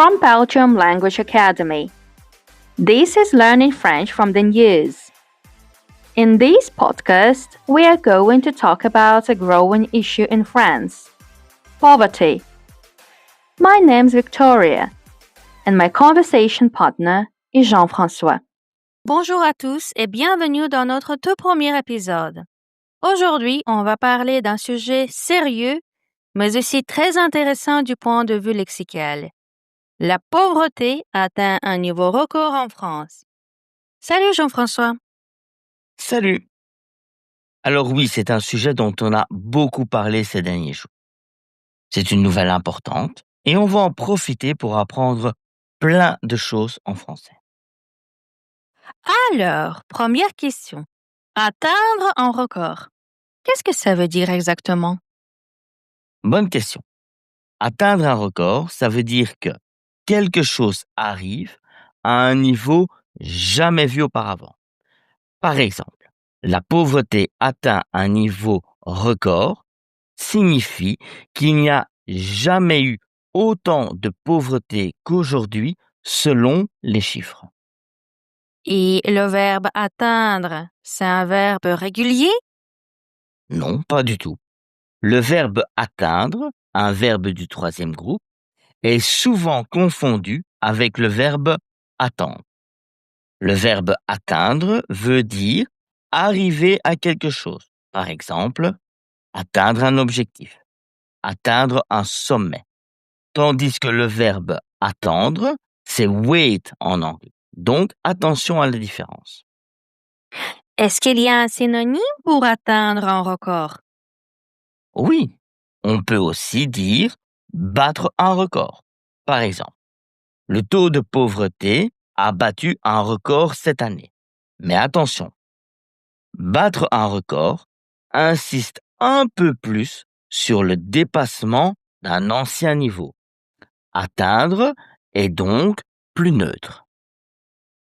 from Belgium Language Academy. This is Learning French from the News. In this podcast, we are going to talk about a growing issue in France: poverty. My name's Victoria, and my conversation partner is Jean-François. Bonjour à tous et bienvenue dans notre tout premier épisode. Aujourd'hui, on va parler d'un sujet sérieux, mais aussi très intéressant du point de vue lexical. La pauvreté atteint un niveau record en France. Salut Jean-François. Salut! Alors oui, c'est un sujet dont on a beaucoup parlé ces derniers jours. C'est une nouvelle importante et on va en profiter pour apprendre plein de choses en français. Alors, première question. Atteindre un record. Qu'est-ce que ça veut dire exactement? Bonne question. Atteindre un record, ça veut dire que quelque chose arrive à un niveau jamais vu auparavant. Par exemple, la pauvreté atteint un niveau record signifie qu'il n'y a jamais eu autant de pauvreté qu'aujourd'hui selon les chiffres. Et le verbe atteindre, c'est un verbe régulier? Non, pas du tout. Le verbe atteindre, un verbe du troisième groupe, est souvent confondu avec le verbe attendre. Le verbe atteindre veut dire arriver à quelque chose. Par exemple, atteindre un objectif, atteindre un sommet. Tandis que le verbe attendre, c'est wait en anglais. Donc, attention à la différence. Est-ce qu'il y a un synonyme pour atteindre un record? Oui, on peut aussi dire battre un record. Par exemple, le taux de pauvreté a battu un record cette année. Mais attention, battre un record insiste un peu plus sur le dépassement d'un ancien niveau. Atteindre est donc plus neutre.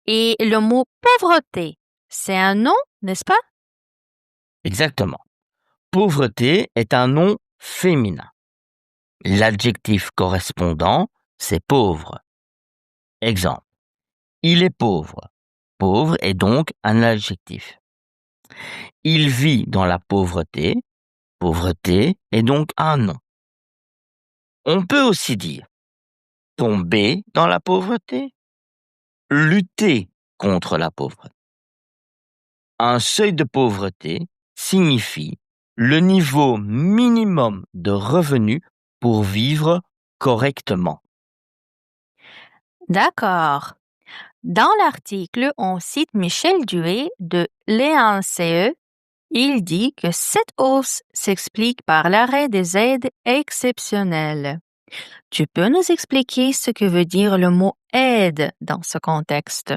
Et le mot pauvreté, c'est un nom, n'est-ce pas? Exactement. Pauvreté est un nom féminin. L'adjectif correspondant, c'est pauvre. Exemple. Il est pauvre. Pauvre est donc un adjectif. Il vit dans la pauvreté. Pauvreté est donc un nom. On peut aussi dire tomber dans la pauvreté, lutter contre la pauvreté. Un seuil de pauvreté signifie le niveau minimum de revenus pour vivre correctement. D'accord. Dans l'article, on cite Michel Duet de l'ENCE. Il dit que cette hausse s'explique par l'arrêt des aides exceptionnelles. Tu peux nous expliquer ce que veut dire le mot aide dans ce contexte?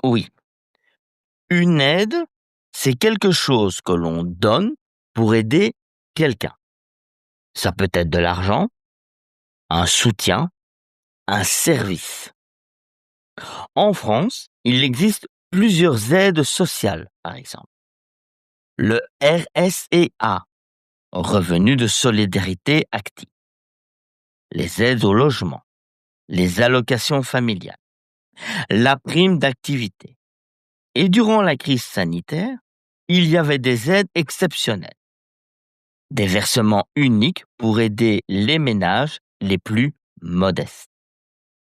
Oui. Une aide, c'est quelque chose que l'on donne pour aider quelqu'un. Ça peut être de l'argent, un soutien, un service. En France, il existe plusieurs aides sociales, par exemple. Le RSEA, Revenu de solidarité active. Les aides au logement, les allocations familiales, la prime d'activité. Et durant la crise sanitaire, il y avait des aides exceptionnelles. Des versements uniques pour aider les ménages les plus modestes.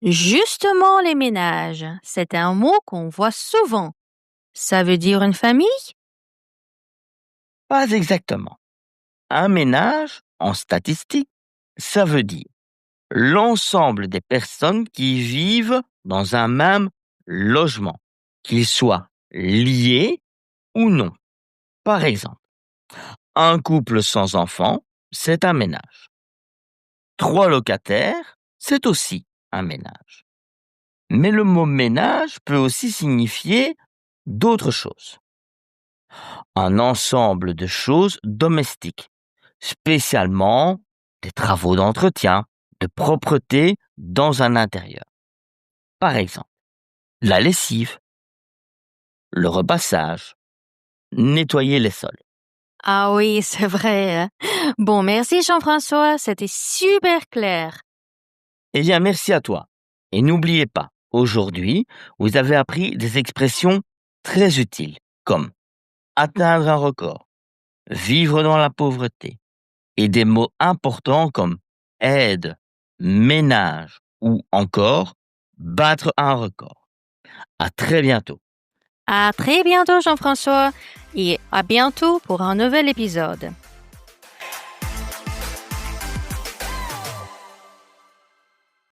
Justement, les ménages, c'est un mot qu'on voit souvent. Ça veut dire une famille? Pas exactement. Un ménage, en statistique, ça veut dire l'ensemble des personnes qui vivent dans un même logement, qu'ils soient liés ou non. Par exemple, un couple sans enfants, c'est un ménage. 3 locataires, c'est aussi un ménage. Mais le mot ménage peut aussi signifier d'autres choses. Un ensemble de choses domestiques, spécialement des travaux d'entretien, de propreté dans un intérieur. Par exemple, la lessive, le repassage, nettoyer les sols. Ah oui, c'est vrai. Bon, merci Jean-François, c'était super clair. Eh bien, merci à toi. Et n'oubliez pas, aujourd'hui, vous avez appris des expressions très utiles, comme atteindre un record, vivre dans la pauvreté, et des mots importants comme aide, ménage ou encore battre un record. À très bientôt. À très bientôt, Jean-François, et à bientôt pour un nouvel épisode.